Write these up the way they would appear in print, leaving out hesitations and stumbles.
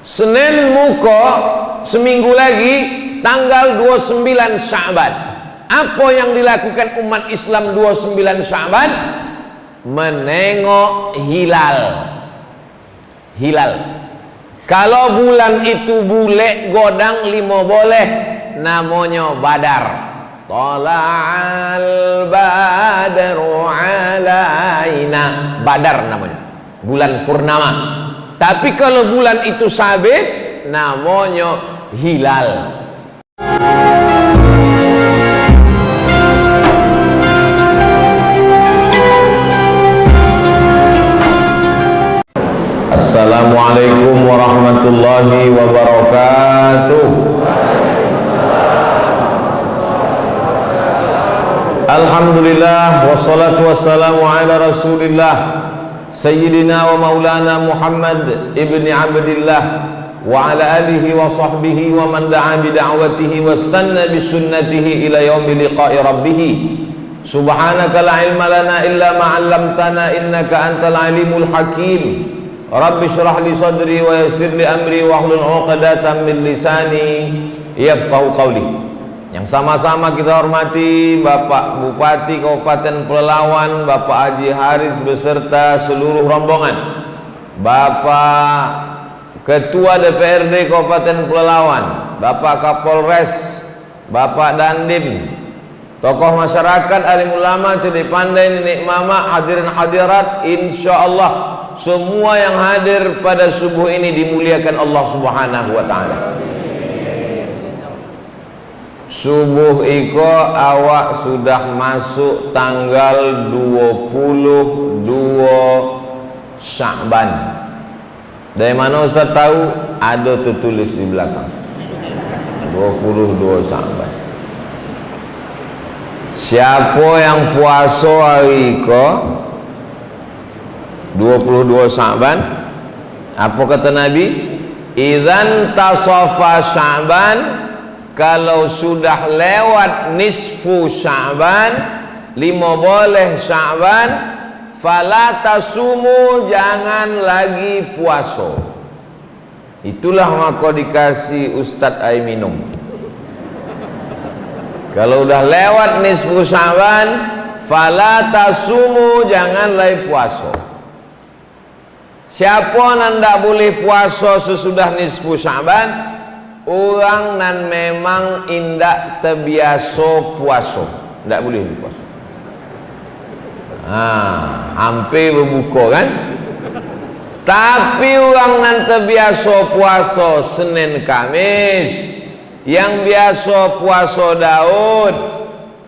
Senin muka seminggu lagi tanggal 29 Sya'ban. Apa yang dilakukan umat Islam 29 Sya'ban? Menengok hilal. Hilal. Kalau bulan itu bule godang 5 boleh, namanya badar. Tala'al badru alaina, badar namanya, bulan purnama. Tapi kalau bulan itu sabit, namanya hilal. Assalamualaikum warahmatullahi wabarakatuh. Alhamdulillah wassalatu wassalamu ala Rasulillah Sayyidina wa maulana Muhammad ibni Abdillah wa ala alihi wa sahbihi wa man da'a bi da'watihi wa istanna bi sunnatihi ila yaumi liqa'i rabbih. Subhanaka la ilma lana illa ma 'allamtana innaka antal alimul hakim. Rabbi syrah li sadri wa yassir li amri wa hlul 'uqdatam min lisani yafqahu qawli. Yang sama-sama kita hormati Bapak Bupati Kabupaten Pelalawan, Bapak Haji Haris beserta seluruh rombongan, Bapak Ketua DPRD Kabupaten Pelalawan, Bapak Kapolres, Bapak Dandim, tokoh masyarakat, alim ulama, cerdik pandai, nenek mama, hadirin hadirat, insya Allah semua yang hadir pada subuh ini dimuliakan Allah Subhanahu wa ta'ala. Subuh iko awak sudah masuk tanggal 22 Sya'ban. Dari mana Ustaz tahu? Ada tertulis di belakang 22 Sya'ban. Siapa yang puasa hari iko 22 Sya'ban, apa kata Nabi? Idzan tasafa Sya'ban, kalau sudah lewat nisfu Sya'ban, 5 boleh Sya'ban, fala tasumu, jangan lagi puasa. Itulah maka dikasih Ustadz air minum. Kalau udah lewat nisfu Sya'ban, fala tasumu, jangan lagi puasa. Siapa nanda boleh puasa sesudah nisfu Sya'ban? Orang nan memang indak terbiasa puasa, ndak boleh puasa. Hampir berbuka kan? Tapi orang nan terbiasa puasa Senin Kamis, yang biasa puasa Daud,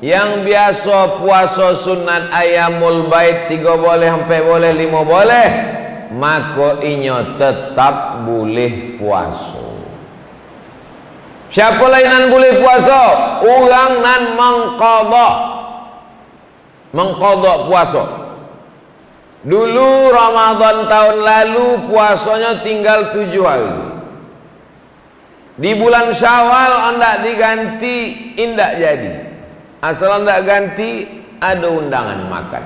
yang biasa puasa sunat ayamul bait 3 boleh sampai boleh 5 boleh, maka inya tetap boleh puasa. Siapa lain nan boleh puasa? Orang nan mengqadha puasa. Dulu Ramadan tahun lalu puasanya tinggal 7 hari. Di bulan Syawal hendak diganti, indak jadi. Asal hendak ganti, ada undangan makan.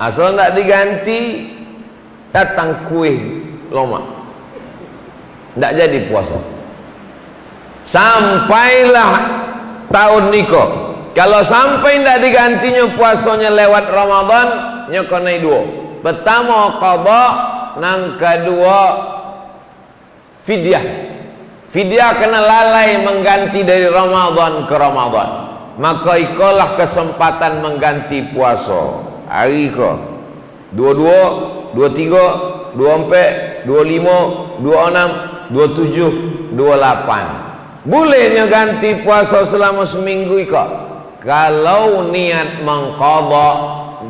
Asal hendak diganti, datang kuih lomak. Ndak jadi puasa. Sampailah tahun niko, kalau sampai tidak digantinya puasanya lewat Ramadan, nyokonai 2. Pertama qadha, nang kedua fidyah. Fidyah kena lalai mengganti dari Ramadan ke Ramadan. Maka ikolah kesempatan mengganti puasa. Hari ko 22, 23, 24, 25, 26, 27, 28. Bolehnya ganti puasa selama seminggu iko. Kalau niat mengqadha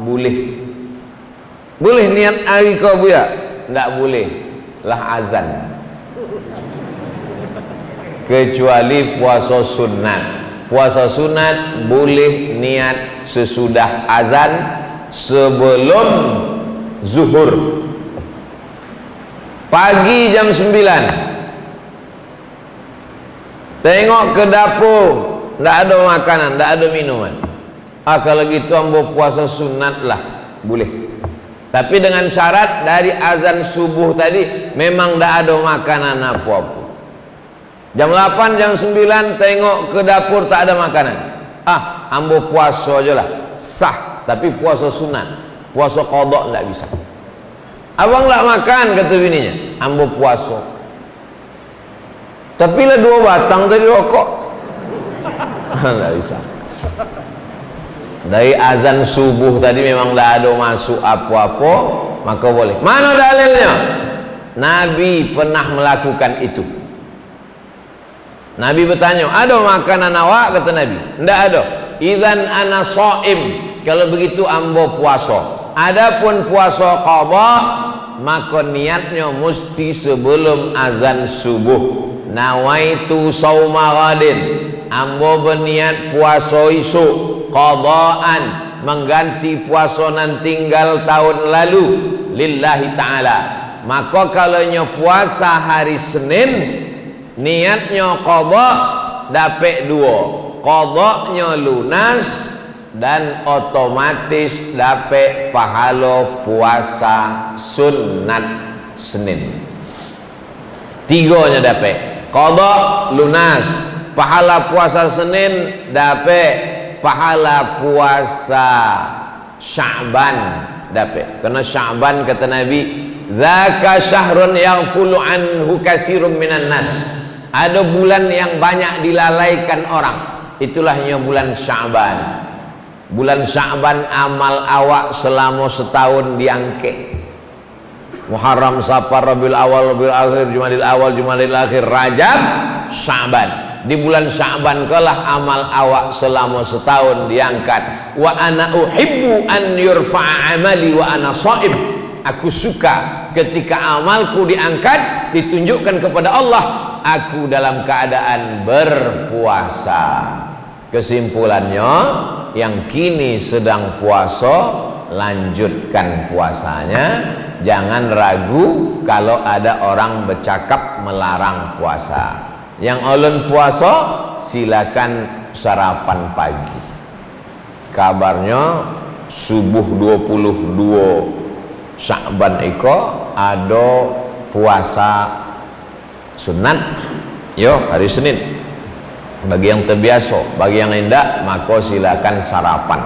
boleh. Boleh niat hari ko buya? Tidak boleh. Lah azan. Kecuali puasa sunat. Puasa sunat boleh niat sesudah azan, sebelum zuhur. Pagi jam 9. Tengok ke dapur, tidak ada makanan, tidak ada minuman. Kalau gitu ambo puasa sunat lah, boleh. Tapi dengan syarat dari azan subuh tadi memang tidak ada makanan apa-apa. Jam 8, jam 9 tengok ke dapur tak ada makanan. Ambo puasa aja lah. Sah, tapi puasa sunat. Puasa qada tidak bisa. Abang tak makan, kata bininya. Ambo puasa. Tapi lah 2 batang tadi rokok. Tidak bisa. Dari azan subuh tadi memang tidak ada masuk apa-apa, maka boleh. Mana dalilnya? Nabi pernah melakukan itu. Nabi bertanya, ada makanan awak? Kata Nabi, tidak ada. Idzan ana shaim, kalau begitu ambo puasa. Adapun puasa qada, maka niatnya mesti sebelum azan subuh. Nawaitu sauma ghadin, ambo berniat puasa esok. Qadaan, mengganti puasa nan tinggal tahun lalu lillahi ta'ala. Maka kalaunya puasa hari Senin, niatnya qada dapat 2, qadanya lunas dan otomatis dapat pahala puasa sunat Senin. 3-nya dapat qada lunas, pahala puasa Senin dapat pahala puasa Sya'ban dapat. Karena Sya'ban kata Nabi, dzaka syahrun yaghfulu anhu katsirun minan nas. Ada bulan yang banyak dilalaikan orang, itulahnya bulan Sya'ban. Bulan Sya'ban amal awak selama setahun diangkat. Muharram, Safar, Rabiul Awal, Rabiul Akhir, Jumadil Awal, Jumadil Akhir, Rajab, Sya'ban. Di bulan Sya'ban kalah amal awak selama setahun diangkat. Wa ana uhibbu an yurfa'a amali wa ana sha'im. Aku suka ketika amalku diangkat, ditunjukkan kepada Allah, aku dalam keadaan berpuasa. Kesimpulannya, yang kini sedang puasa, lanjutkan puasanya. Jangan ragu kalau ada orang bercakap melarang puasa. Yang ulun puasa, silakan sarapan pagi. Kabarnya subuh 22 Sya'ban iko ada puasa sunat. Yo, hari Senin. Bagi yang terbiasa, bagi yang tidak, maka silakan sarapan.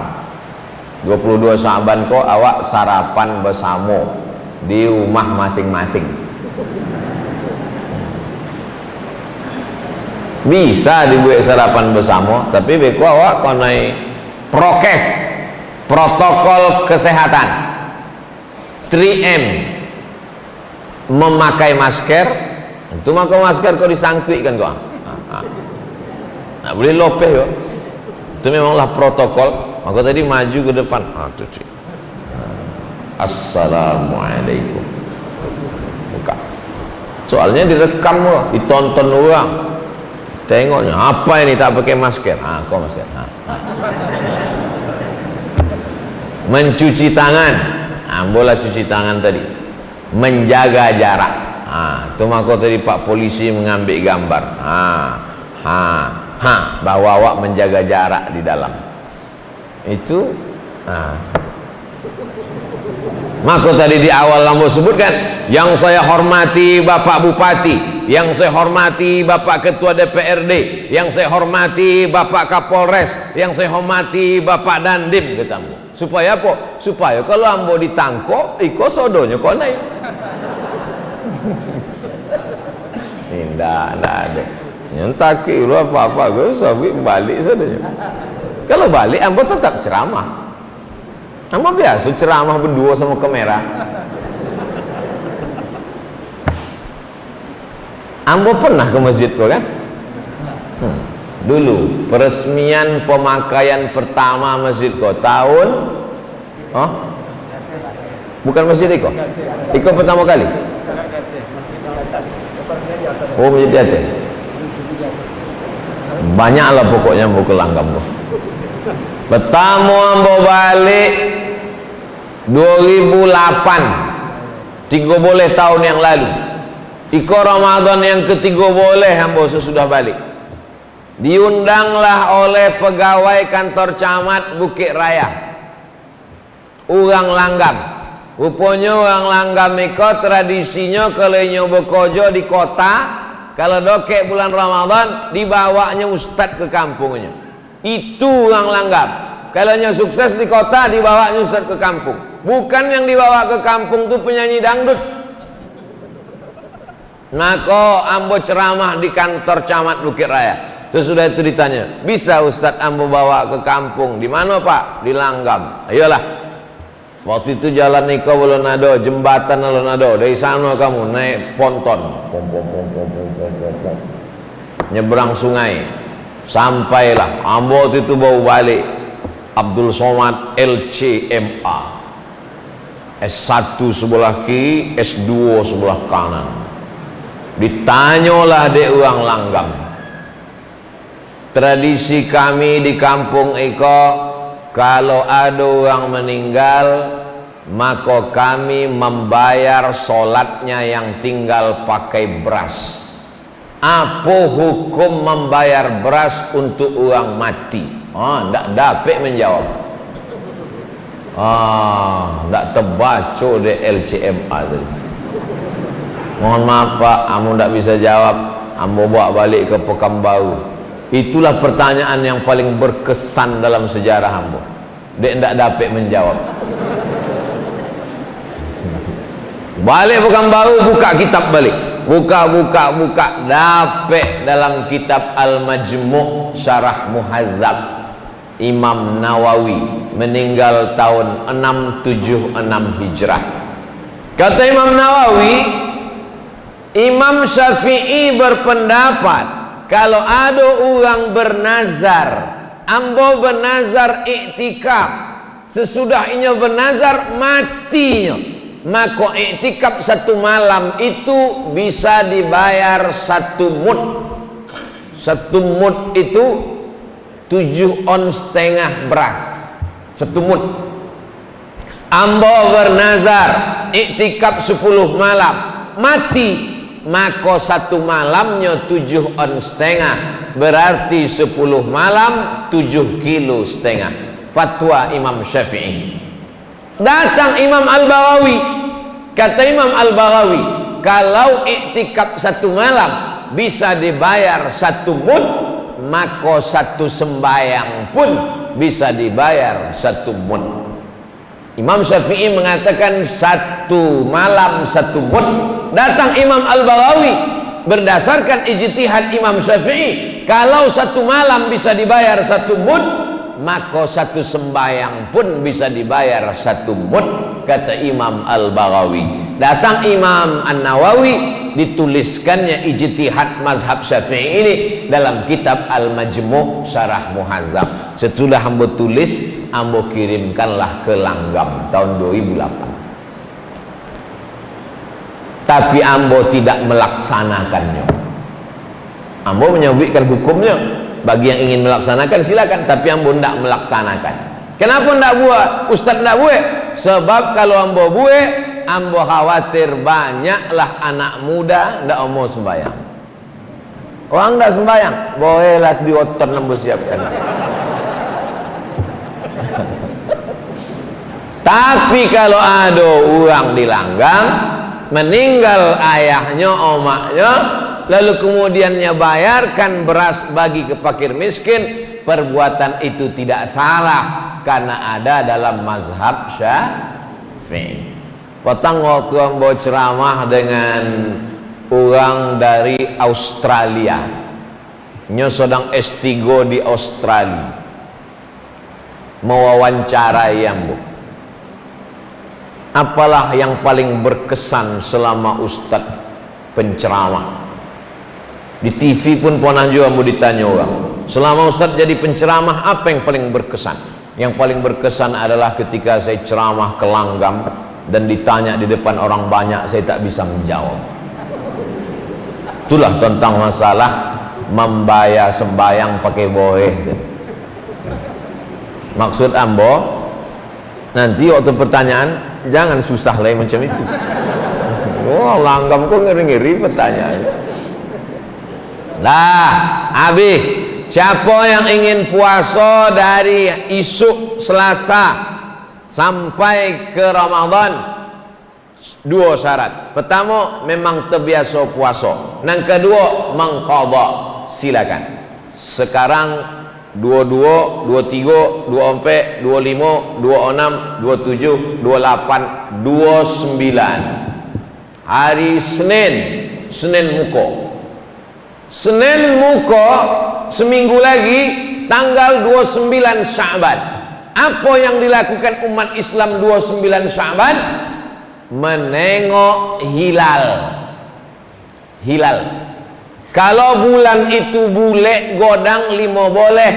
22 Sya'ban ko awak sarapan bersama di rumah masing-masing. Bisa dibuat sarapan bersama, tapi beko awak konai prokes, protokol kesehatan 3M, memakai masker. Itu maka masker kau disangkui kan kau, nak boleh lopeh yo. Itu memanglah protokol. Maka tadi maju ke depan. Assalamualaikum. Buka. Soalnya direkam loh, ditonton orang. Tengoknya, apa ini tak pakai masker? Kau masker. Mencuci tangan. Boleh cuci tangan tadi. Menjaga jarak. Itu maka tadi Pak Polisi mengambil gambar. Bahwa awak menjaga jarak di dalam. Itu. Maka tadi di awal lampu sebutkan, yang saya hormati Bapak Bupati, yang saya hormati Bapak Ketua DPRD, yang saya hormati Bapak Kapolres, yang saya hormati Bapak Dandim, katamu. Supaya apa? Supaya kalau ambo ditangkok, iko sodonya kau naik. Tidak ada. Yang taki lu apa-apa, gue sabi balik saja. Kalau balik, ambo tetap ceramah. Ambo biasa ceramah berdua sama kamera. Ambo pernah ke masjid kok kan? Dulu peresmian pemakaian pertama masjid kok tahun, bukan masjid Iko pertama kali. Oh, masjid Jati. Banyaklah pokoknya ambo ke Langgam tuh. Pertama ambo balik 2008, 3 boleh tahun yang lalu. Iko Ramadan yang ketiga boleh ambo sesudah balik. Diundanglah oleh pegawai kantor camat Bukit Raya, orang Langgam, Rupanya orang Langgam iko tradisinya kalau nyoba kojo di kota, kalau dokek bulan Ramadan dibawanya ustad ke kampungnya. Itu orang Langgam. Kalau nya sukses di kota dibawanya ustad ke kampung. Bukan yang dibawa ke kampung tuh penyanyi dangdut. Maka ambo ceramah di kantor camat Bukit Raya. Terus sudah itu ditanya, bisa Ustadz ambo bawa ke kampung? Di mana Pak? Di Langgam. Ayolah. Waktu itu jalan niko belum ada, jembatan belum ada. Dari sana kamu naik ponton, nyebrang sungai, sampailah. Ambo waktu itu bawa balik Abdul Somad LCMA, S1 sebelah kiri, S2 sebelah kanan. Ditanyalah dek orang Langgam. Tradisi kami di kampung Iko, kalau ada orang meninggal, maka kami membayar solatnya yang tinggal pakai beras. Apa hukum membayar beras untuk orang mati? Ndak dapat menjawab. Ndak terbaca di LCMA tadi. Mohon maaf Pak, kamu ndak bisa jawab. Ambo bawa balik ke Pekanbaru. Itulah pertanyaan yang paling berkesan dalam sejarah Ambo. Dek ndak dapat menjawab. Balik Pekanbaru, buka kitab balik. Buka. Dapat dalam kitab Al-Majmu' Syarah Muhazzab Imam Nawawi, meninggal tahun 676 Hijrah. Kata Imam Nawawi, Imam Syafi'i berpendapat kalau ada orang bernazar, ambo bernazar iktikaf, sesudah inya bernazar matinya, maka iktikaf 1 malam itu bisa dibayar 1 mud. 1 mud itu 7,5 ons beras. 1 mud. Ambo bernazar iktikaf 10 malam, mati, maka 1 malamnya 7,5 ons, berarti 10 malam 7,5 kilo. Fatwa Imam Syafi'i. Datang Imam Al-Baghawi, kata Imam Al-Baghawi, kalau iktikaf 1 malam bisa dibayar 1 mud, maka 1 sembayang pun bisa dibayar 1 mud. Imam Syafi'i mengatakan 1 malam 1 mud. Datang Imam Al-Baghawi, berdasarkan ijtihad Imam Syafi'i, kalau 1 malam bisa dibayar 1 mud, maka 1 sembayang pun bisa dibayar 1 mud, kata Imam Al-Baghawi. Datang Imam An-Nawawi, dituliskannya ijtihad mazhab Syafi'i ini dalam kitab Al-Majmu' Syarah Muhazzab. Sesudah ambo tulis, ambo kirimkanlah ke Langgam tahun 2008. Tapi ambo tidak melaksanakannya. Ambo menyampaikan hukumnya, bagi yang ingin melaksanakan silakan, tapi ambo tidak melaksanakan. Kenapa tidak buat? Ustaz tidak buat? Sebab kalau ambo buat, ambo khawatir banyaklah anak muda tidak mau sembahyang. Orang tidak sembahyang, bolehlah diotor ambo siapkan. Tapi kalau ada orang di Langgam meninggal ayahnya, omaknya, lalu kemudiannya bayarkan beras bagi ke fakir miskin, perbuatan itu tidak salah karena ada dalam mazhab Syafi'i. Petang waktu ambo ceramah dengan orang dari Australia, nyo sedang S3 di Australia, mewawancarai ambo. Apalah yang paling berkesan selama Ustadz penceramah? Di TV pun pernah juga mau ditanya orang, selama Ustadz jadi penceramah apa yang paling berkesan? Yang paling berkesan adalah ketika saya ceramah ke Langgam dan ditanya di depan orang banyak, saya tak bisa menjawab. Itulah tentang masalah membayar sembayang pakai boeh. Maksud ambo, nanti waktu pertanyaan jangan susah lah macam itu. Oh, Langgam kok ngeri-ngeri pertanyaan. Lah, Abi, siapa yang ingin puasa dari isuk Selasa sampai ke Ramadan, Dua syarat. Pertama, memang terbiasa puasa. Yang kedua, mengqadha. Silakan. Sekarang 22, 23, 24, 25, 26, 27, 28, 29. Hari Senin muka. Senin muka seminggu lagi tanggal 29 Sya'ban. Apa yang dilakukan umat Islam 29 Sya'ban? Menengok hilal. Kalau bulan itu bule godang 5 boleh,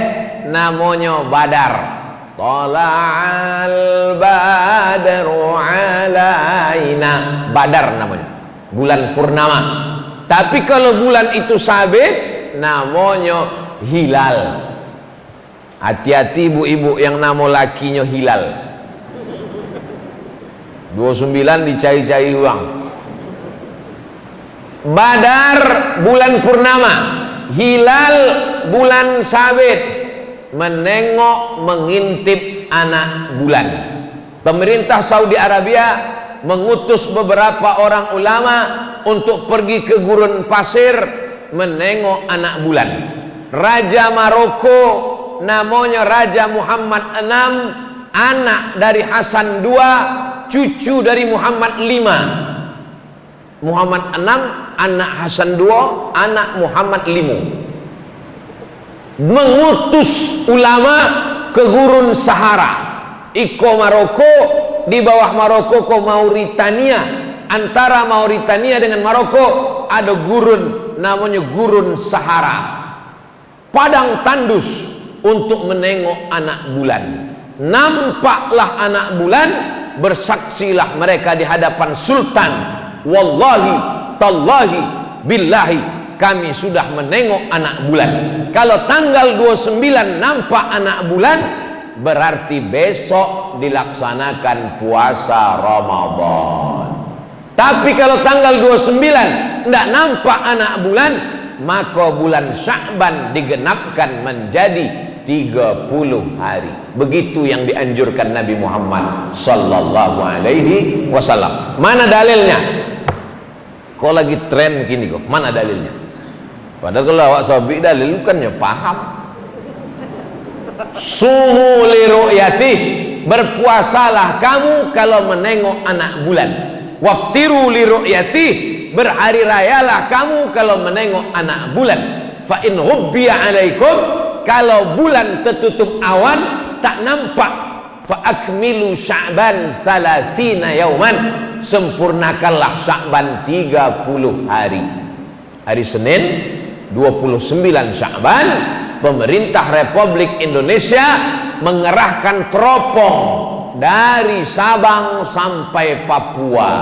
namanya badar. Tala'al badru alaina, badar namanya, bulan purnama. Tapi kalau bulan itu sabit, namanya hilal. Hati-hati ibu-ibu yang nama lakinya hilal. 29 dicari-cari uang. Badar bulan purnama, hilal bulan sabit. Menengok, mengintip anak bulan. Pemerintah Saudi Arabia mengutus beberapa orang ulama untuk pergi ke gurun pasir menengok anak bulan. Raja Maroko namanya Raja Muhammad VI, anak dari Hasan II, cucu dari Muhammad V. Muhammad VI, anak Hasan II, anak Muhammad V. Mengutus ulama ke gurun Sahara. Iko Maroko, di bawah Maroko ke Mauritania. Antara Mauritania dengan Maroko ada gurun namanya gurun Sahara. Padang tandus untuk menengok anak bulan. Nampaklah anak bulan, bersaksilah mereka di hadapan sultan. Wallahi, tallahi, billahi, kami sudah menengok anak bulan. Kalau tanggal 29 nampak anak bulan, berarti besok dilaksanakan puasa Ramadan. Tapi kalau tanggal 29 tidak nampak anak bulan, maka bulan Sya'ban digenapkan menjadi 30 hari. Begitu yang dianjurkan Nabi Muhammad sallallahu alaihi wasallam. Mana dalilnya? Kok lagi tren gini kok? Mana dalilnya? Padahal kalau awak sabik dalil kan ya paham. Sumu li ru'yati, berpuasalah kamu kalau menengok anak bulan. Waftiru li ru'yati, berhari rayalah kamu kalau menengok anak bulan. Fa in ghubbiya alaikum, kalau bulan tertutup awan tak nampak, fa akmilu Sya'ban 30 yauman, sempurnakanlah Sya'ban 30 hari. Hari Senin 29 Sya'ban, pemerintah Republik Indonesia mengerahkan teropong dari Sabang sampai Papua.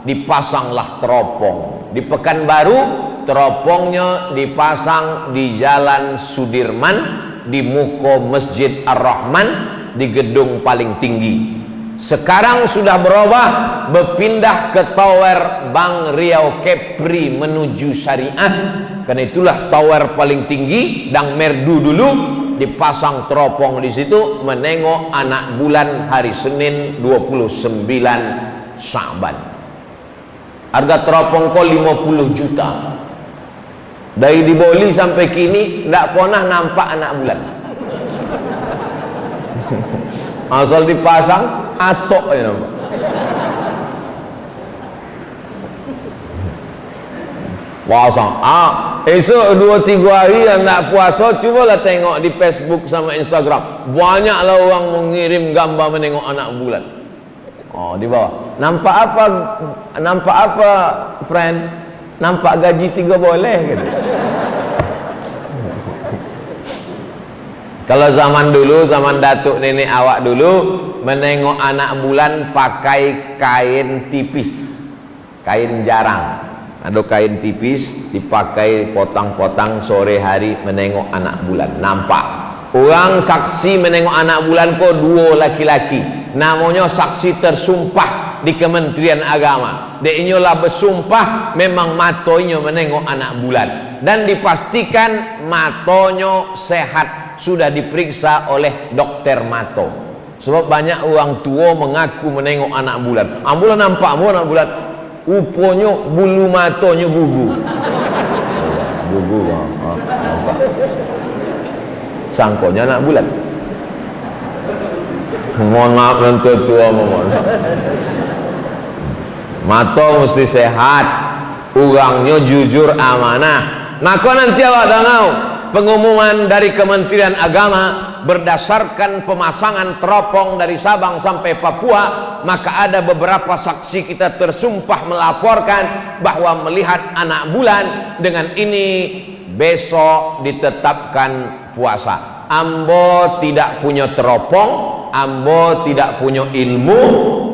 Dipasanglah teropong. Di Pekanbaru teropongnya dipasang di Jalan Sudirman, di muka Masjid Ar-Rahman, di gedung paling tinggi. Sekarang sudah berubah, berpindah ke Tower Bank Riau Kepri menuju Syariah. Karena itulah tower paling tinggi dan merdu dulu dipasang teropong di situ menengok anak bulan hari Senin 29 Sya'ban. Harga teropong kok 50 juta. Dari di Bali sampai kini tidak pernah nampak anak bulan. Asal dipasang asok aja nampak. Pasang esok 2-3 hari yang nak puasa, cubalah tengok di Facebook sama Instagram, banyaklah orang mengirim gambar menengok anak bulan. Oh, di bawah nampak apa friend? Nampak gaji 3 boleh gitu. Kalau zaman dulu, zaman datuk nenek awak dulu, menengok anak bulan pakai kain tipis, kain jarang. Ada kain tipis dipakai potang-potang sore hari menengok anak bulan. Nampak orang saksi menengok anak bulan kok 2 laki-laki, namanya saksi tersumpah di Kementerian Agama. Dia lah bersumpah memang matonya menengok anak bulan dan dipastikan matonya sehat, sudah diperiksa oleh dokter mato. Sebab banyak orang tua mengaku menengok anak bulan. Ambulan nampak mu anak bulan. Rupanya bulu matanya gugur. Gugur nampak. Sangkonya anak bulan. Mohon maaf nanti tua mohon. Mata mesti sehat, orangnya jujur amanah. Maka nanti awak dengar pengumuman dari Kementerian Agama berdasarkan pemasangan teropong dari Sabang sampai Papua, maka ada beberapa saksi kita tersumpah melaporkan bahwa melihat anak bulan, dengan ini besok ditetapkan puasa. Ambo tidak punya teropong, ambo tidak punya ilmu,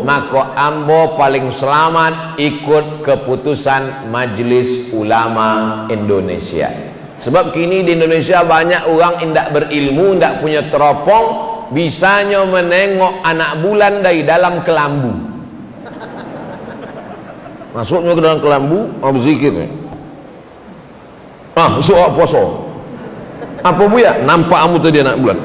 maka ambo paling selamat ikut keputusan Majelis Ulama Indonesia. Sebab kini di Indonesia banyak orang tidak berilmu, tidak punya teropong, bisanya menengok anak bulan dari dalam kelambu. Masuknya ke dalam kelambu, berzikir. Suara puasa. Apa buya? Nampak kamu tadi anak bulan.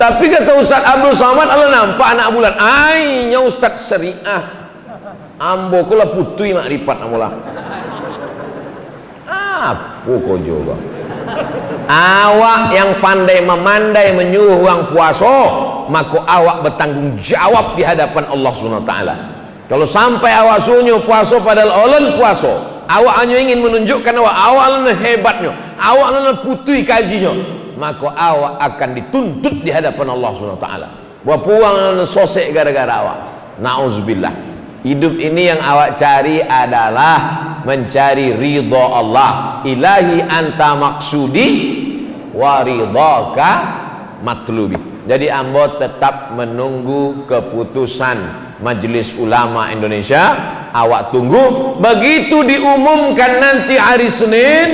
Tapi kata Ustaz Abdul Somad, Allah nampak anak bulan. Ainya Ustaz Syariah. Ambo kula putui makrifat amulah. Apa kau juga? Awak yang pandai memandai menyuruh orang puasa, maka awak bertanggung jawab di hadapan Allah Subhanahu wa taala. Kalau sampai awak sunyi puasa padahal Allah puasa, awak hanya ingin menunjukkan awak hebatnya, awak putui kajinya, maka awak akan dituntut di hadapan Allah Subhanahu wa taala. Buang sosek gara-gara awak. Nauzubillah. Hidup ini yang awak cari adalah mencari ridha Allah. Ilahi anta maksudi wa ridhaka matlubi. Jadi ambo tetap menunggu keputusan Majelis Ulama Indonesia. Awak tunggu, begitu diumumkan nanti hari Senin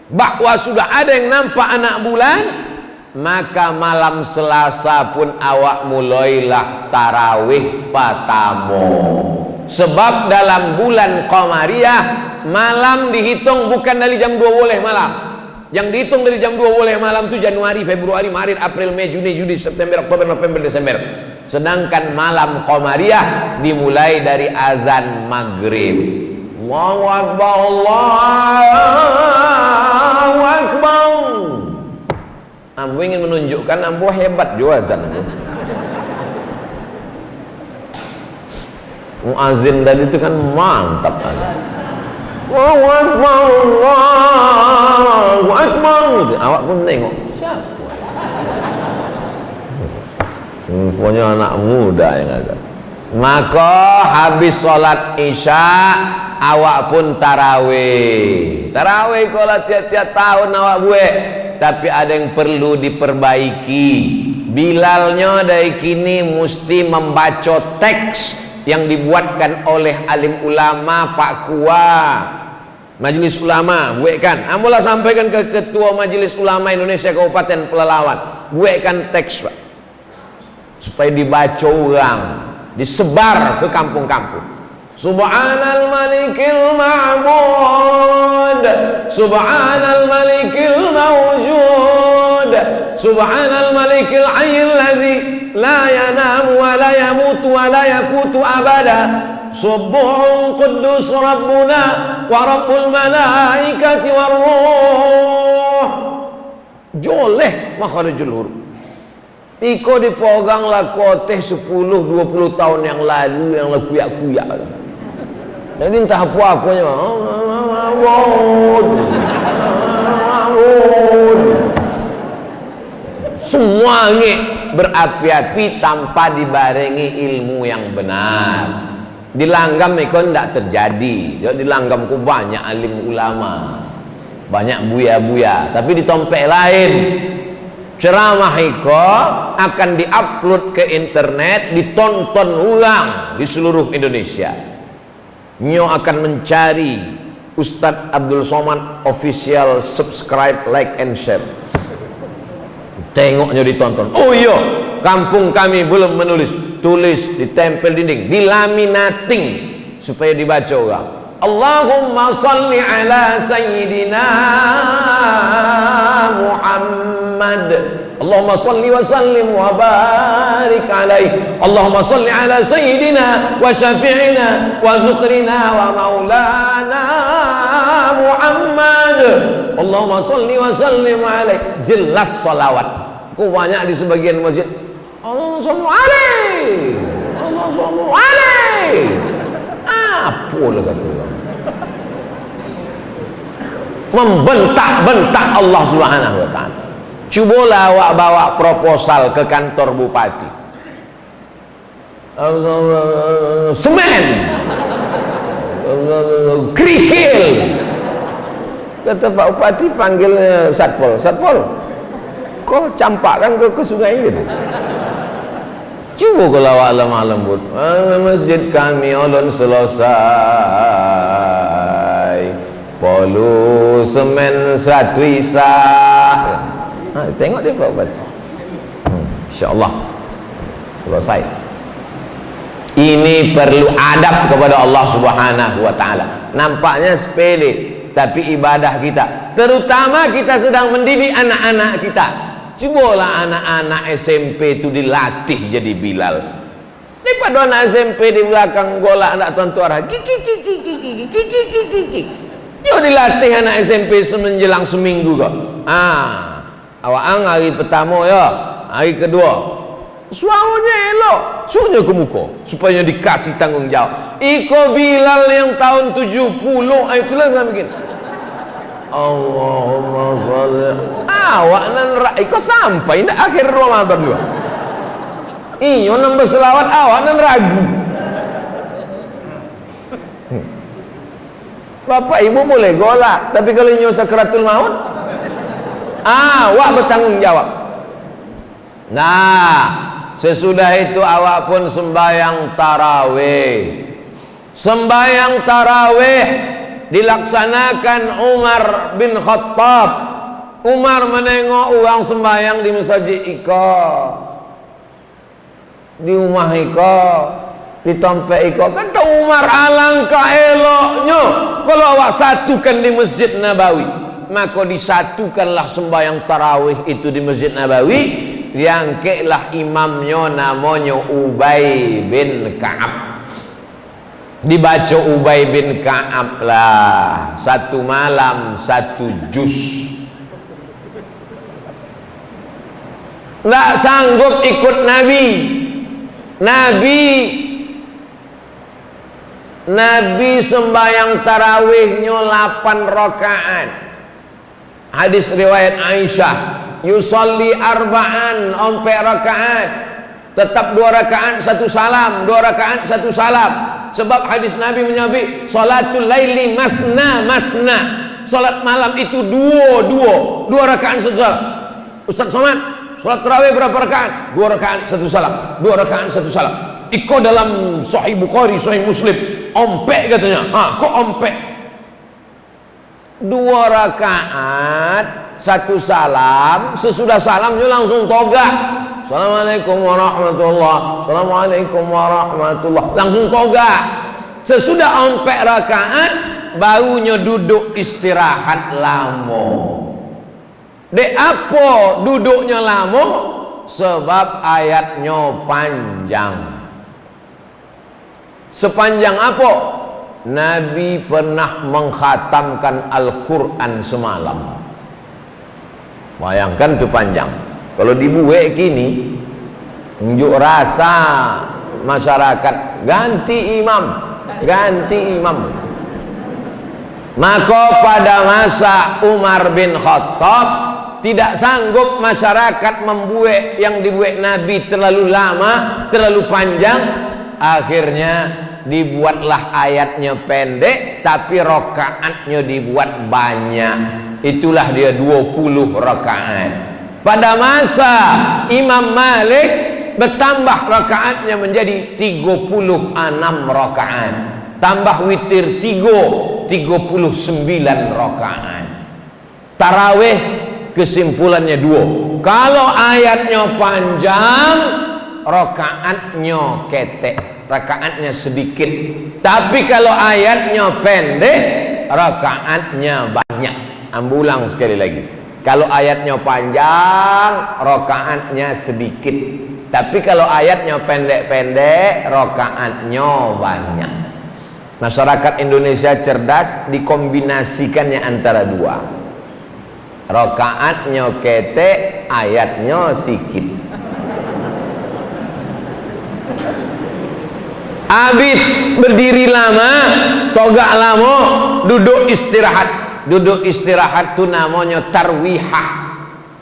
bahwa sudah ada yang nampak anak bulan, maka malam Selasa pun awak mulailah tarawih patamo. Sebab dalam bulan Qamariyah malam dihitung bukan dari jam 2 boleh malam. Yang dihitung dari jam 2 boleh malam itu Januari, Februari, Maret, April, Mei, Juni, Juli, September, Oktober, November, Desember. Sedangkan malam Qamariyah dimulai dari azan maghrib. Allahu Akbar, Allahu Akbar. Ambo ingin menunjukkan ambo hebat juga azan. Muazin tadi itu kan mantap azan. Allahu Akbar, Allahu Akbar. Awak pun tengok. Siapa? Punya anak muda yang azan. Maka habis sholat isya awak pun tarawih. Tarawih kalau tiap-tiap tahun awak buat. Tapi ada yang perlu diperbaiki. Bilalnya dari kini mesti membaca teks yang dibuatkan oleh alim ulama Pak Kua Majelis Ulama, buatkan. Amulah sampaikan ke Ketua Majelis Ulama Indonesia Kabupaten Pelalawan, buatkan teks Pak, supaya dibaca orang, disebar ke kampung-kampung. Subhanal malikil ma'bud, Subhanal malikil mawjud, Subhanal malikil hayyil ladzi la yanamu wa la yamutu wa la yafutu abada, Subuhun Quddus Rabbuna wa Rabbul Malaikati war Ruh. Joleh makharijul huruf. Iko dipegang lah koteh 10-20 tahun yang lalu yang lah kuyak-kuyak. Jadi entah apa-apanya. Semua ini berapi-api tanpa dibarengi ilmu yang benar. Di Langgam itu tidak terjadi. Di Langgam itu banyak alim ulama, banyak buya-buya. Tapi di Tompek lain, ceramah itu akan diupload ke internet, ditonton ulang di seluruh Indonesia. Nyo akan mencari Ustadz Abdul Somad official, subscribe, like and share. Tengoknya ditonton. Oh iya, kampung kami belum menulis, tulis, ditempel dinding, dilaminating supaya dibaca orang. Allahumma salli ala sayyidina Muhammad Allahumma salli wa sallim wa barik alaihi. Allahumma salli ala sayyidina wa syafi'ina wa zukhrina wa maulana Muhammad. Allahumma salli wa sallim alaihi. Jelas salawat. Kok banyak di sebagian masjid, Allahumma salli alaihi, Allahumma salli alaihi. Apa lah kata orang? Membentak-bentak Allah Subhanahu wa ta'ala. Cubalah awak bawa proposal ke kantor bupati, semen, kerikil. Kata Pak Bupati, panggil Satpol. Satpol, kau campakkan ke sungai gitu. Cuba kalau awak lemah lembut, masjid kami ulun selesai, polu semen satu isak. Tengok dia Pak Bupati, insyaAllah selesai. Ini perlu adab kepada Allah Subhanahu wa ta'ala. Nampaknya sepele, tapi ibadah kita, terutama kita sedang mendidik anak-anak kita. Cubalah anak-anak SMP itu dilatih jadi Bilal. Daripada anak SMP di belakang golak anak tuan-tuan, dia dilatih anak SMP menjelang seminggu kok. Awak hari pertama ya, hari kedua suaranya elok, suruhnya ke muka supaya dikasih tanggung jawab. Iko Bilal yang tahun 70, itulah saya bikin. Allahumma sholli. Awak nan iko sampai ndak akhir Ramadan juga. Iyo nang berselawat awak nan ragu. Bapak ibu boleh golak, tapi kalau nyo sakratul maut, awak bertanggung jawab. Nah, sesudah itu awak pun sembahyang tarawih. Sembahyang tarawih dilaksanakan Umar bin Khattab. Umar menengok orang sembahyang di masjid iko, di rumah iko, di tempat iko. Kata Umar, alangkah eloknya kalau awak satukan di Masjid Nabawi. Maka disatukanlah sembahyang tarawih itu di Masjid Nabawi. Diangkatlah imamnya namanya Ubay bin Ka'ab. Dibaca Ubay bin Ka'ab lah, satu malam satu juz. Tidak sanggup ikut Nabi. Nabi sembahyang tarawihnya 8 rakaat. Hadis riwayat Aisyah, yusalli arba'an, 4 rakaat, tetap 2 rakaat 1 salam, 2 rakaat 1 salam. Sebab hadis Nabi menyebut salatul laili masna masna, salat malam itu 2 rakaat 1 salam. Ustaz Somad, salat tarawih berapa rakaat? 2 rakaat 1 salam, 2 rakaat 1 salam. Iko dalam Sahih Bukhari, Sahih Muslim, ompek katanya. Kok ompek? 2 rakaat 1 salam, sesudah salamnya langsung toga. Assalamualaikum warahmatullah, assalamualaikum warahmatullah, langsung toga. Sesudah ompek rakaat, barunya duduk istirahat lama. Dek apa duduknya lama? Sebab ayatnya panjang. Sepanjang apa? Nabi pernah mengkhatamkan Al-Quran semalam. Bayangkan itu panjang. Kalau dibuat kini, unjuk rasa masyarakat ganti imam. Maka pada masa Umar bin Khattab tidak sanggup masyarakat membuat yang dibuat Nabi terlalu lama, terlalu panjang. Akhirnya dibuatlah ayatnya pendek, tapi rakaatnya dibuat banyak. Itulah dia 20 rakaat. Pada masa Imam Malik bertambah rakaatnya menjadi 36 rakaat, tambah witir 39 rakaat. Tarawih kesimpulannya 2. Kalau ayatnya panjang, rakaatnya ketek, rakaatnya sedikit. Tapi kalau ayatnya pendek, rakaatnya banyak. Ambulang sekali lagi. Kalau ayatnya panjang, rokaatnya sedikit. Tapi kalau ayatnya pendek-pendek, rokaatnya banyak. Masyarakat Indonesia cerdas, dikombinasikannya antara dua. Rokaatnya ketek, ayatnya sikit. Habis berdiri lama, togak lama, duduk istirahat. Duduk istirahat itu namanya tarwihah.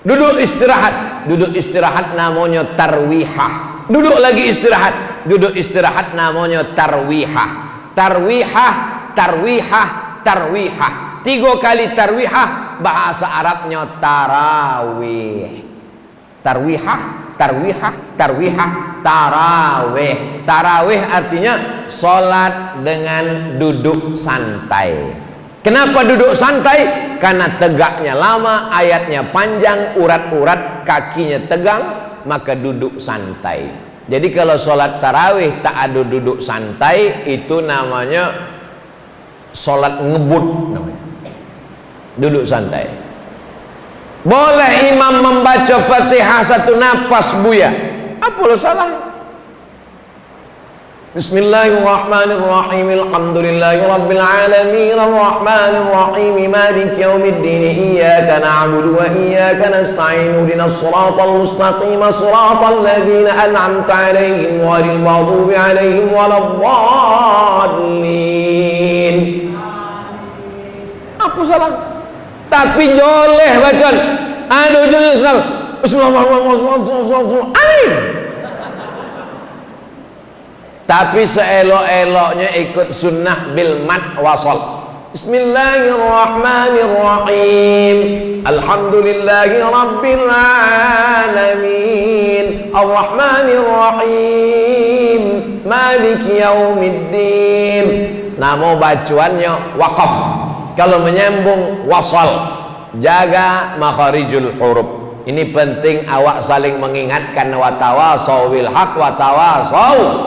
Duduk istirahat namanya tarwihah. Duduk lagi istirahat, duduk istirahat namanya tarwihah. Tarwihah, tarwihah, tarwihah. 3 kali tarwihah, bahasa Arabnya tarawih. Tarwihah, tarwihah, tarwihah, tarawih. Tarawih artinya sholat dengan duduk santai. Kenapa duduk santai? Karena tegaknya lama, ayatnya panjang, urat-urat kakinya tegang, maka duduk santai. Jadi kalau sholat tarawih tak ada duduk santai, itu namanya sholat ngebut namanya. Duduk santai. Boleh imam membaca Fatihah satu napas buya, apa lo salah? Bismillahirrahmanirrahim. Alhamdulillahi rabbil alamin arrahmanir rahim maliki yaumiddin iyyaka na'budu wa iyyaka nasta'in ihdinas siratal mustaqim siratal ladzina an'amta 'alaihim ghairil maghdubi 'alaihim waladdallin. Apa salah? Tapi joleh bacaan. Aduh joleh salah. Bismillahirrahmanirrahim. Amin. Tapi seelok-eloknya ikut sunnah bil mad wasal. Bismillahirrahmanirrahim. Alhamdulillahi rabbil alamin. Arrahmanirrahim. Maliki yaumiddin. Nama bacaannya waqaf. Kalau menyambung wasal. Jaga makharijul huruf. Ini penting awak saling mengingatkan, wa tawasau bil haq wa tawasau.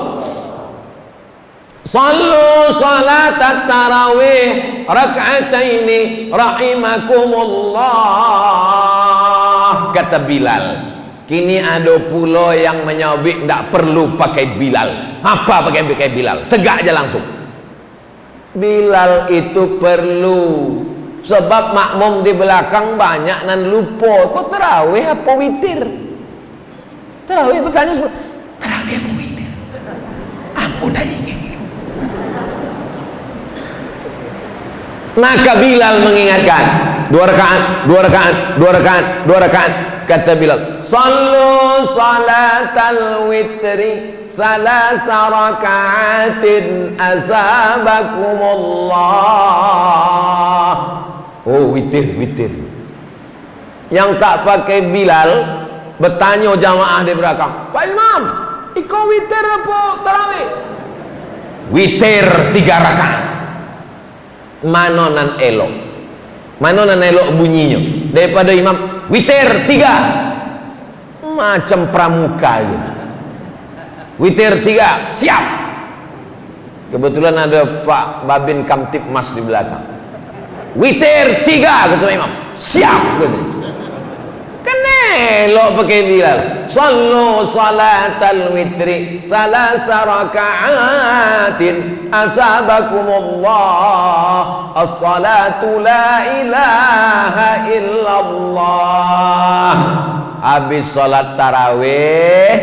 Sallu salatat tarawih rak'ataini rahimakumullah, kata Bilal. Kini ada pula yang menyabik tak perlu pakai Bilal. Apa pakai Bilal? Tegak aja langsung. Bilal itu perlu, sebab makmum di belakang banyak nan lupa. Kok tarawih apa witir? Tarawih bertanya semua. Tarawih apa witir? Ampun dah ingin. Maka Bilal mengingatkan, 2 rakaat, 2 rakaat, 2 rakaat, 2 rakaat. Kata Bilal, sallu salatal witri salasa rakaatin azabakumullah. Oh, witir. Yang tak pakai Bilal bertanya jamaah di belakang, Pak Imam, ikut witir apa tarawih? Witir 3 rakaat. Mana nan elok bunyinya daripada imam witir 3, macam pramuka gitu. Witir 3 siap. Kebetulan ada Pak Babin Kamtipmas di belakang. Witir 3 kata imam, siap gitu. Kan elok pakai Bilal. Sallu salatal witri salasa raka'atin asabakumullah. As-salatu la ilaha illallah. Habis salat tarawih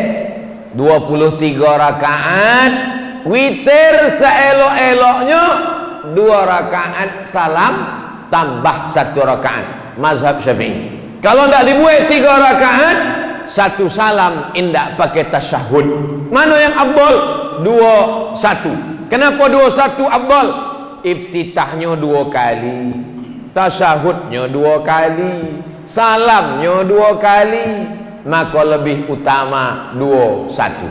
23 rakaat, witir seelok-eloknya 2 rakaat salam tambah 1 rakaat. Mazhab Syafi'i. Kalau tidak dibuat 3 rakaat, 1 salam, indak pakai tasyahud. Mana yang afdal? 2-1. Kenapa 2-1 afdal? Iftitahnya 2 kali, tasyahudnya 2 kali, salamnya 2 kali, maka lebih utama 2-1.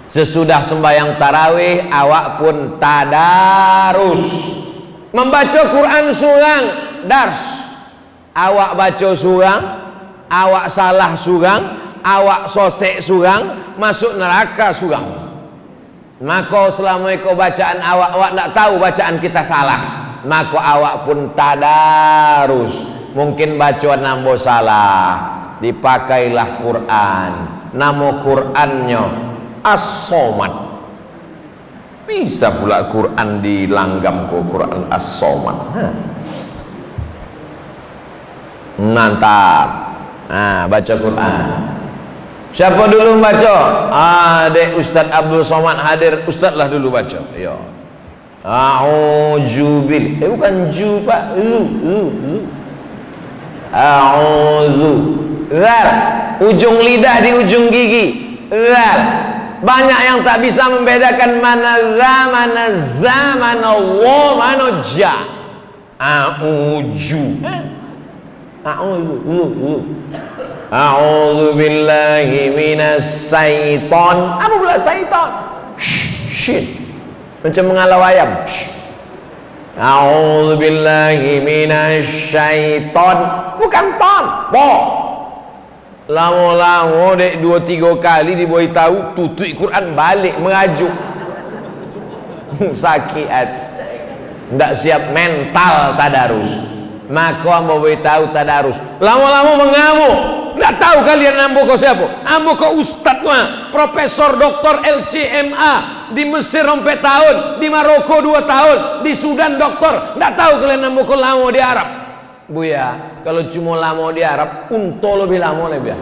Sesudah sembahyang tarawih, awak pun tadarus, membaca Quran surang, dars. Awak baca surang, awak salah surang, awak sosek surang, masuk neraka surang. Maka selama ikut bacaan awak tak tahu bacaan kita salah, maka awak pun tadarus. Mungkin bacaan nambo salah, dipakailah Quran. Nama Qurannya As-Somad. Bisa pula Quran dilanggam ke Quran As-Somad. Mantap. Nah, baca Quran. Siapa dulu baca? Dek Ustaz Abdul Somad hadir. Ustaz lah dulu baca. Ya. A'udzubil. Bukan ju Pak. A'udzu. Zal. Ujung lidah di ujung gigi. Zal. Banyak yang tak bisa membedakan mana za, mana za, mana wa, mana ja. A'udzu. A'udzu billahi minas syaiton. Apa pula syaiton? Shit. Macam mengalau ayam. A'udzu billahi minas syaiton. Bukan ton. Bo. Lama-lama dek 2-3 kali dibuat tahu tutup Quran balik mengajuk. Sakit hati. Tidak siap mental tadarus. Maka mau tahu tadarus. Lama-lama mengamuk. Tidak tahu kalian ambo kau siapa? Ambo kau ustad mah, Profesor Doktor LCMA di Mesir 4 tahun, di Maroko 2 tahun, di Sudan doktor. Tidak tahu kalian ambo kau lama di Arab. Buya, kalau cuma lama di Arab, unto lebih lama lebih.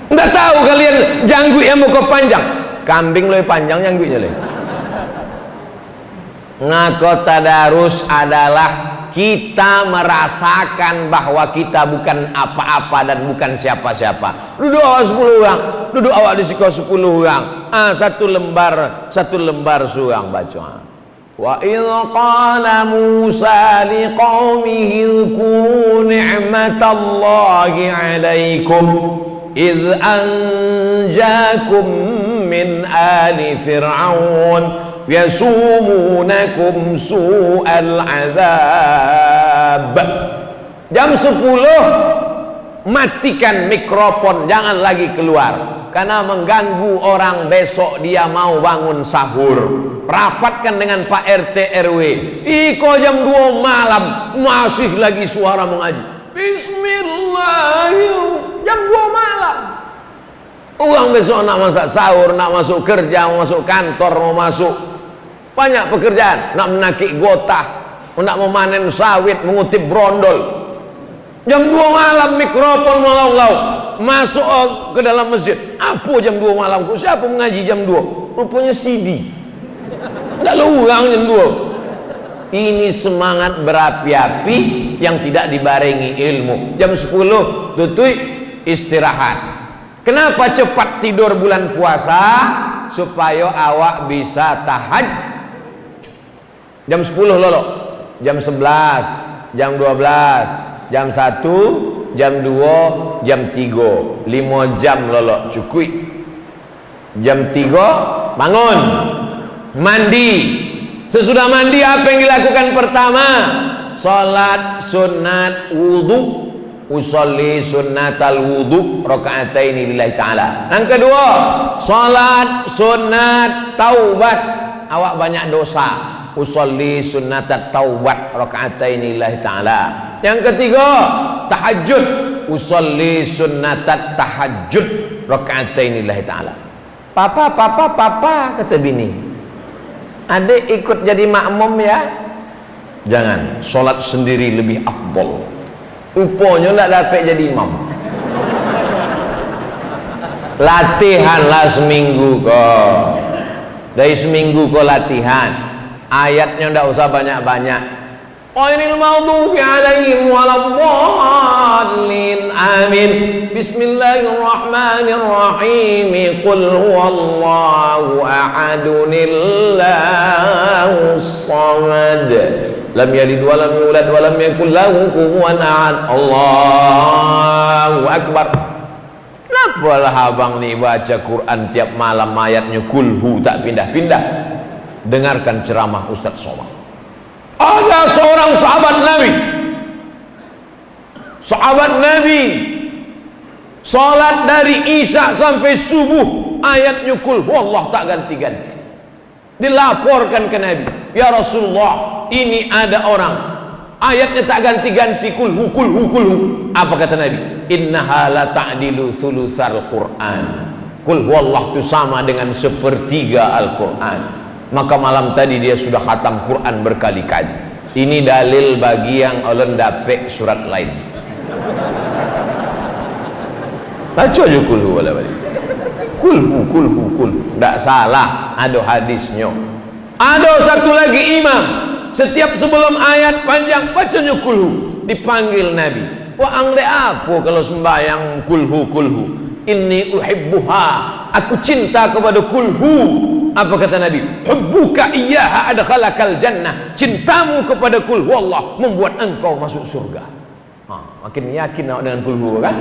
Tidak tahu kalian janggut yang muka panjang, kambing lebih panjang janggutnya lebih. Ngaku tadarus adalah kita merasakan bahwa kita bukan apa-apa dan bukan siapa-siapa. Duduk awak 10 orang, duduk awak di siko 10 orang. Satu lembar surang baca. Wa idh qala Musa liqaumihi dhkuru ni'matallahi 'alaikum idh anjakum min ali fir'aun yasumunakum su'al azab. Jam 10 matikan mikrofon, jangan lagi keluar karena mengganggu orang besok dia mau bangun sahur. Rapatkan dengan Pak RT RW. Iko jam 2 malam masih lagi suara mengaji. Bismillahirrahmanirrahim. Jam 2 malam. Orang besok nak masak sahur, nak masuk kerja, mau masuk kantor, mau masuk banyak pekerjaan, nak menakik gotah, nak memanen sawit, mengutip brondol. Jam 2 malam mikrofon melau-lau masuk ke dalam masjid. Apa jam 2 malam? Siapa mengaji jam 2? Rupanya CD. Tak lurang jam 2. Ini semangat berapi-api yang tidak dibarengi ilmu. Jam 10 tutup istirahat. Kenapa cepat tidur bulan puasa? Supaya awak bisa tahajud. Jam 10 lolo, jam 11, jam 12, jam 1, jam 2, jam 3, 5 jam lolo cukup. Jam 3 bangun, mandi. Sesudah mandi apa yang dilakukan pertama? Salat sunat wudu. Usolli sunnatal wudu raka'ataini lillahi ta'ala. Yang kedua, salat sunat taubat. Awak banyak dosa. Usolli sunnatat taubat raka'ataini lillahi ta'ala. Yang ketiga, tahajud. Usolli sunnatat tahajud raka'ataini lillahi ta'ala. Papa kata bini, adik ikut jadi makmum ya. Jangan, solat sendiri lebih afdol. Rupanya tak dapat jadi imam. Latihanlah seminggu kau. Dari seminggu kau latihan. Ayatnya tidak usah banyak-banyak. Ghairil maghdubi alaihim waladdallin. Amin. Bismillahirrahmanirrahim. Qul huwallahu ahadunillahus samad. Lam yalid wa lam yulad wa lam yakul lahu kufuwan ahad. Allahu akbar. Kenapa lah abang ni baca Quran tiap malam ayatnya kulhu tak pindah-pindah? Dengarkan ceramah Ustaz Somad. Ada seorang sahabat Nabi salat dari Isya sampai subuh ayatnya kulhu Allah tak ganti-ganti. Dilaporkan ke Nabi. "Ya Rasulullah, ini ada orang ayatnya tak ganti-ganti, kulhu kulhu kulhu." Apa kata Nabi? "Innaha la ta'dilu sulusal Qur'an." Kul huwallah itu sama dengan sepertiga Al-Quran. Maka malam tadi dia sudah khatam Quran berkali-kali. Ini dalil bagi yang ulun dapek surat lain. Baca je kulhu wala balik. Kulhu kulhu kulhu. Tak salah, ada hadisnya. Ada satu lagi imam, setiap sebelum ayat panjang bacanya kulhu. Dipanggil Nabi. Wah, angde apa kalau sembahyang kulhu kulhu? Inni uhibbuha, aku cinta kepada kulhu. Apa kata Nabi? Hubbuka iyyaha adkhalakal jannah. Cintamu kepada kulhu Allah membuat engkau masuk surga. Makin yakin nak dengan kulhu kan?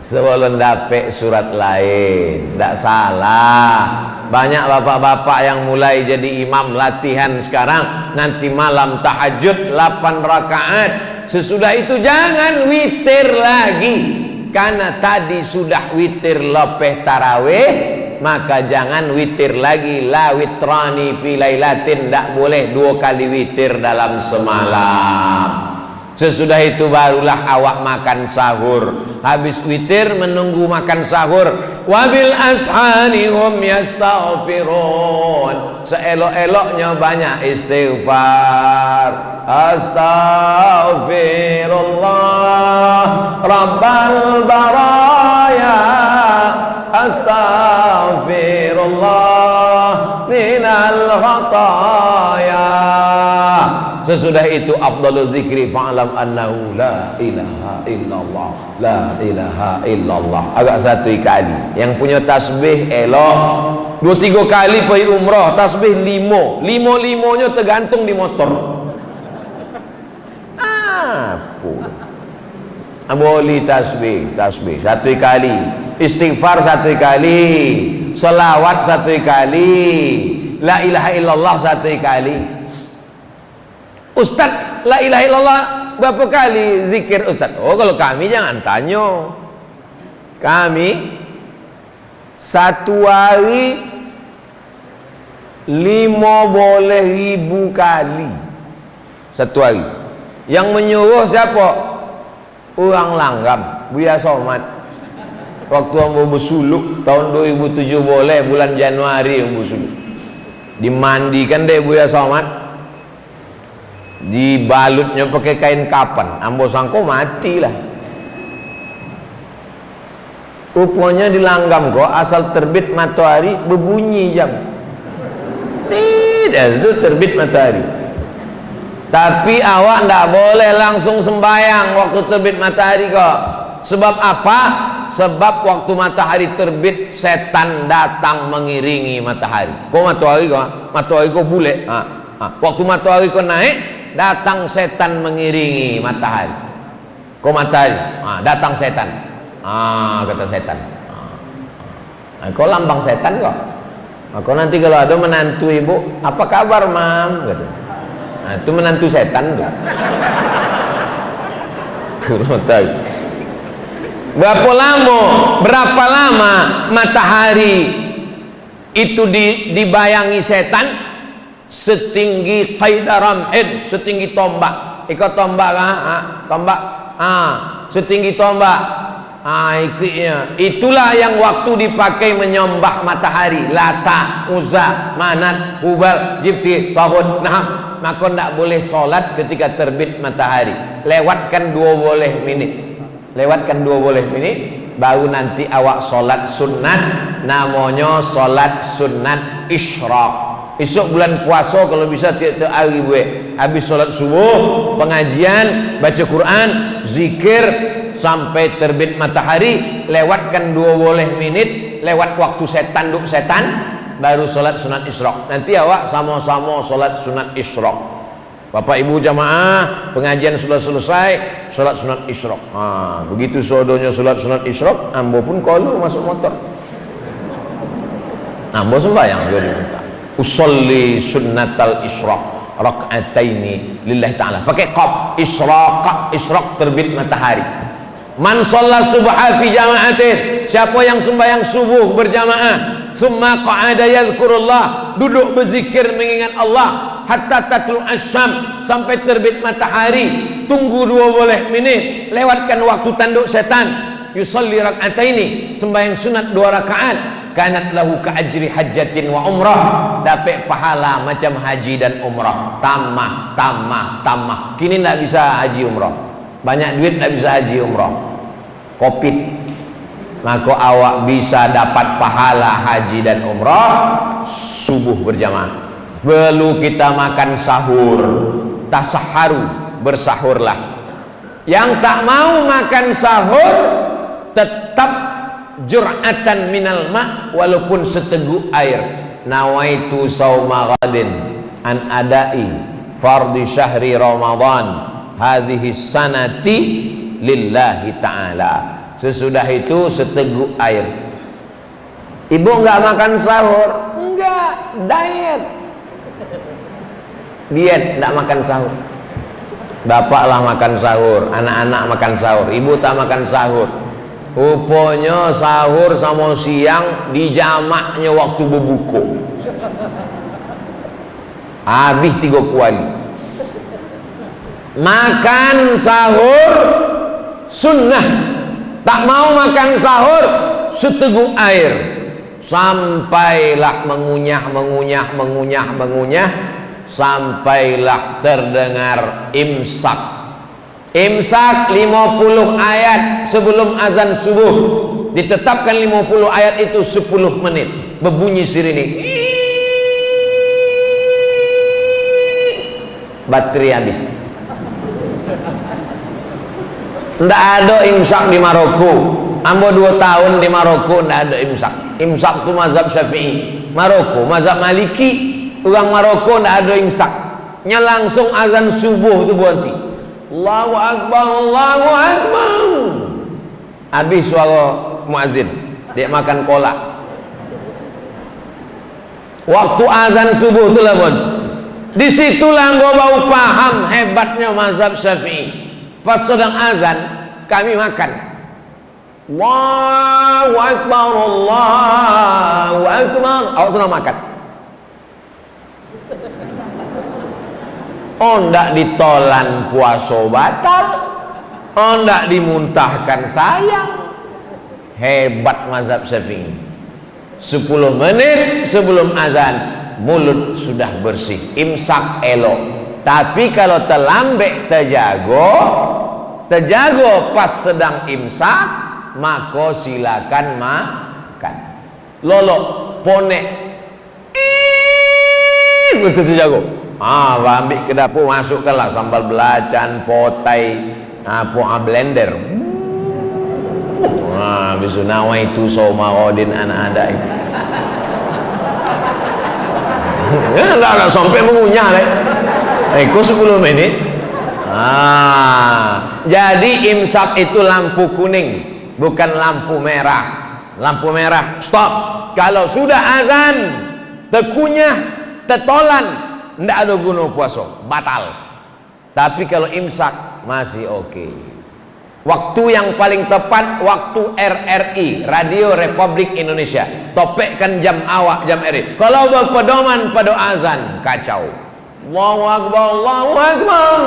Sebelum dapet surat lain, tak salah. Banyak bapak-bapak yang mulai jadi imam latihan sekarang, nanti malam tahajud 8 rakaat. Sesudah itu jangan witir lagi, karena tadi sudah witir lepeh tarawih, maka jangan witir lagi. La witrani fi lailatin, tak boleh 2 kali witir dalam semalam. Sesudah itu barulah awak makan sahur. Habis witir menunggu makan sahur. Wabil ashani hum yastaghfirun. Seelok-eloknya banyak istighfar. Astaghfirullah Rabbal baraya. Astaghfirullah minal khataya. Sesudah itu afdalul zikri fa'lam annahu la ilaha illallah, la ilaha illallah. Agak 1 kali. Yang punya tasbih elok 2-3 kali pergi umrah, tasbih 5. 5-5-nya tergantung di motor. Apa? Boleh tasbih 1 kali, istighfar 1 kali, selawat 1 kali, la ilaha illallah 1 kali. Ustaz, la ilaha illallah berapa kali zikir Ustaz? Oh, kalau kami jangan tanya. Kami 1 hari 5,000 kali 1 hari. Yang menyuruh siapa? Orang Langgam, Buya Somad. Waktu ambo bersuluk tahun 2007 boleh, bulan Januari ambo bersuluk. Dimandikan deh Buya Somad, dibalutnya pakai kain kapan, ambo sangko matilah. Rupanya di Langgam kok asal terbit matahari berbunyi jam. Tidak, itu terbit matahari. Tapi awak ndak boleh langsung sembahyang waktu terbit matahari kok. Sebab apa? Sebab waktu matahari terbit setan datang mengiringi matahari. Kok matahari kok bule. Waktu matahari kok naik, datang setan mengiringi matahari. Kok matahari? Datang setan. Kata setan. Kok lambang setan kok? Kok nanti kalau ada menantu ibu, apa kabar mam? Kata. Itu menantu setan tuh. Berapa lama matahari itu dibayangi setan? Setinggi qaidaramhin, setinggi tombak. Ikut tombak tombak. Setinggi tombak. Itulah yang waktu dipakai menyembah matahari. Lata, Uzza, Manat, Hubal, Jibti, Tahud, Naham. Maka tidak boleh solat ketika terbit matahari. Lewatkan 2 menit. Lewatkan 2 menit, baru nanti awak solat sunat. Namanya solat sunat isyraq. Esok bulan puasa kalau bisa tiap-tiap hari buat. Habis solat subuh, pengajian, baca Quran, zikir sampai terbit matahari. Lewatkan 2 menit, lewat waktu setan duk setan, baru solat sunat isyraq. Nanti awak sama-sama solat sunat isyraq. Bapak ibu jamaah, pengajian sudah selesai, solat sunat isyraq. Begitu sodonya solat sunat isyraq, ambo pun kalau masuk motor, ambo sembahyang jadi minta usolli sunnatal isyraq rakaataini lillahi ta'ala, pakai qaf, isyraq terbit matahari. Man shalla subha fi jama'atin, siapa yang sembahyang subuh berjamaah summa qa'ada yadhkurullah, duduk berzikir mengingat Allah, hatta tatlu asyam, sampai terbit matahari, tunggu 20 menit, lewatkan waktu tanduk setan, yusalli rak'ataini, sembahyang sunat 2 rakaat, kanat lahu ka ajri hajjatin wa umrah, dapat pahala macam haji dan umrah. Tamah. Kini tidak bisa haji umrah, banyak duit tidak bisa haji umrah, covid, maka awak bisa dapat pahala haji dan umrah subuh berjamaah. Perlu kita makan sahur, tasaharu, bersahurlah. Yang tak mau makan sahur tetap jur'atan minal ma', walaupun seteguk air. Nawaitu sauma ghadin an adai fardhi syahri Ramadan hadhihi sanati lillahi ta'ala. Sesudah itu seteguk air. Ibu enggak makan sahur? Enggak, diet, enggak makan sahur. Bapaklah makan sahur, anak-anak makan sahur, ibu tak makan sahur. Rupanya sahur sama siang dijamaknya waktu berbuka. Habis 3 kuali. Makan sahur sunnah. Tak mau makan sahur seteguk air, sampailah mengunyah, sampailah terdengar imsak. Imsak 50 ayat sebelum azan subuh. Ditetapkan 50 ayat itu 10 menit. Berbunyi sirine, baterai habis. Tidak ada imsak di Maroko. Ambo 2 tahun di Maroko tidak ada imsak. Imsak itu mazhab Syafi'i. Maroko mazhab Maliki. Orang Maroko tidak ada imsak. Nya langsung azan subuh itu berhenti. Allahu Akbar, Allahu Akbar. Habis suara muazzin, dia makan kolak. Waktu azan subuh itulah berhenti. Disitulah gua baru paham hebatnya mazhab Syafi'i. Pas sedang azan kami makan. Allahu Akbar, Allahu Akbar. Awak senang makan? Oh, ndak ditolan puasa batal, oh ndak dimuntahkan sayang. Hebat mazhab Syafi'i. 10 menit sebelum azan mulut sudah bersih, imsak elok. Tapi kalau terlambat terjago pas sedang imsak, maka silakan makan. Lolo ponek betul terjago. Ambil ke dapur, masukkanlah sambal belacan, potai, blender. Bisu nawaitu sauma ghadin ana adai. Enggak sampai mengunyah leh. Kok 10 menit. Jadi imsak itu lampu kuning, bukan lampu merah. Lampu merah stop. Kalau sudah azan tekunyah, tetolan, tidak ada guna puasa, batal. Tapi kalau imsak masih oke. Waktu yang paling tepat waktu RRI, Radio Republik Indonesia. Topekkan jam awak, jam RRI. Kalau berpedoman pada azan, kacau. Allahu Akbar, Allahu Akbar.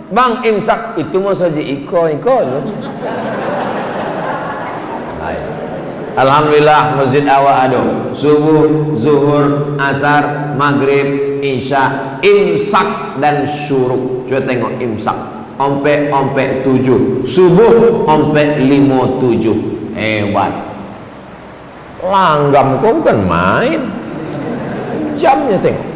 Bang, imsak itu mau saja ikut. Alhamdulillah masjid awak ada subuh, zuhur, asar, maghrib, isya, imsak dan syuruk. Coba tengok imsak ompe 7, subuh ompe 5:07. Hebat. Langgam kau bukan main. Jamnya tengok.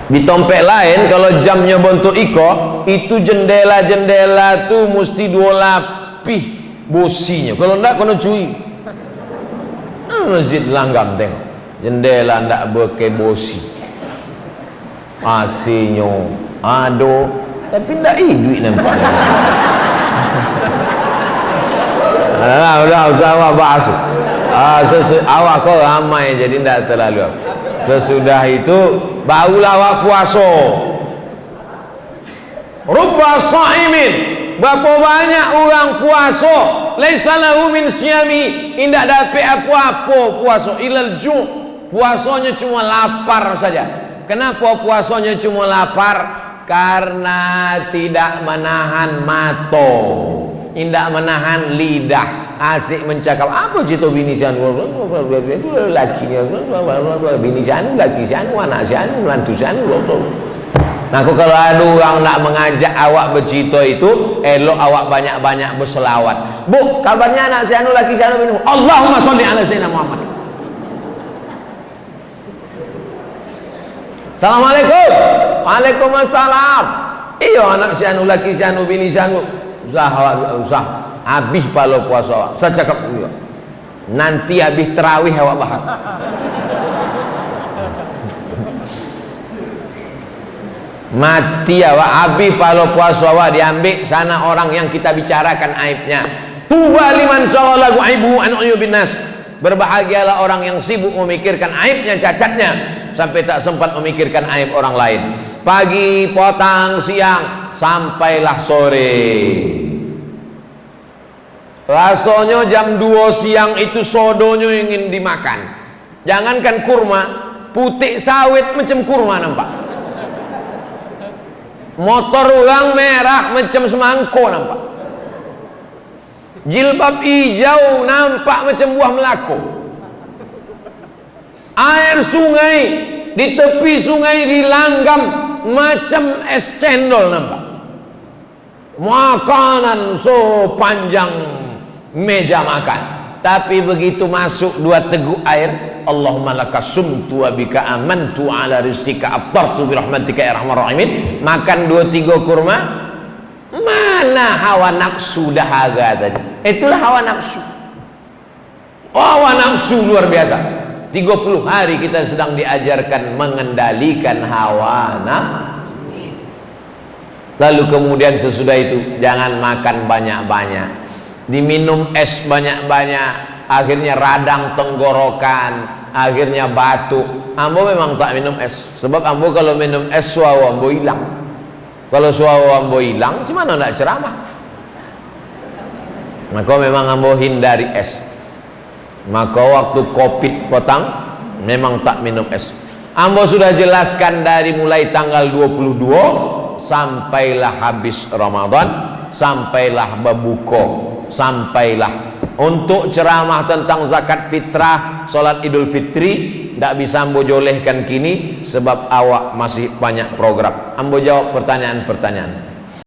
Di tempat lain kalau jamnya bentuk iko, itu jendela-jendela tuh mesti 2 lapis bosinya. Kalau enggak kena cuy. Masjid Langgam tengok, jendela enggak berke bosi, AC-nya ado, tapi enggak hidup nampaknya. Udah usah awak bahas. Awak kau ramai jadi enggak terlalu. Sesudah itu barulah awak puasa. Rubba sha'imin berapa banyak orang puasa laisa lahu min siyami, indak dapat apa-apa puasa ilal ju', puasanya cuma lapar saja. Kenapa puasanya cuma lapar? Karena tidak menahan mata, tidak menahan lidah, asik mencakap apa cerita bini sianu itu laki bini sianu, laki sianu, anak sianu, lantu sianu. Nah, kalau ada orang nak mengajak awak bercerita itu, elok awak banyak-banyak berselawat. Bu, kabarnya anak sianu, laki sianu, minum. Allahumma sholli ala sayyidina Muhammad. Assalamualaikum. Waalaikumsalam. Iya anak sianu, laki sianu, bini sianu. Usah habis palo puasa awak. Saya cakap juga. Nanti habis terawih awak bahas. Mati awak, habis palo puasa awak diambil sana orang yang kita bicarakan aibnya. Tuba liman sawalahu aibu an uyubin nas. Berbahagialah orang yang sibuk memikirkan aibnya, cacatnya, sampai tak sempat memikirkan aib orang lain. Pagi, petang, siang, sampailah sore. Rasanya jam 2 siang itu sodonya ingin dimakan. Jangankan kurma, putih sawit macam kurma nampak. Motor orang merah macam semangko nampak. Jilbab hijau nampak macam buah melako. Air sungai di tepi sungai dilanggam macam es cendol nampak. Makanan so panjang meja makan. Tapi begitu masuk 2 teguk air, Allahumma laka sumtu wa bika amantu ala rizqika aftartu bi rahmatika ya arhamar rahimin. Makan 2-3 kurma, mana hawa nafsu dahaga tadi? Itulah hawa nafsu. Hawa nafsu luar biasa. 30 hari kita sedang diajarkan mengendalikan hawa nafsu. Lalu kemudian sesudah itu jangan makan banyak-banyak. Diminum es banyak-banyak, akhirnya radang tenggorokan, akhirnya batuk. Ambo memang tak minum es, sebab ambo kalau minum es suawa ambo hilang. Kalau suawa ambo hilang, gimana nak ceramah? Maka memang ambo hindari es. Maka waktu covid petang memang tak minum es. Ambo sudah jelaskan dari mulai tanggal 22 sampailah habis Ramadan, sampailah berbuka, sampailah untuk ceramah tentang zakat fitrah, solat idul fitri. Tak bisa ambo jolehkan kini sebab awak masih banyak program. Ambo jawab pertanyaan-pertanyaan.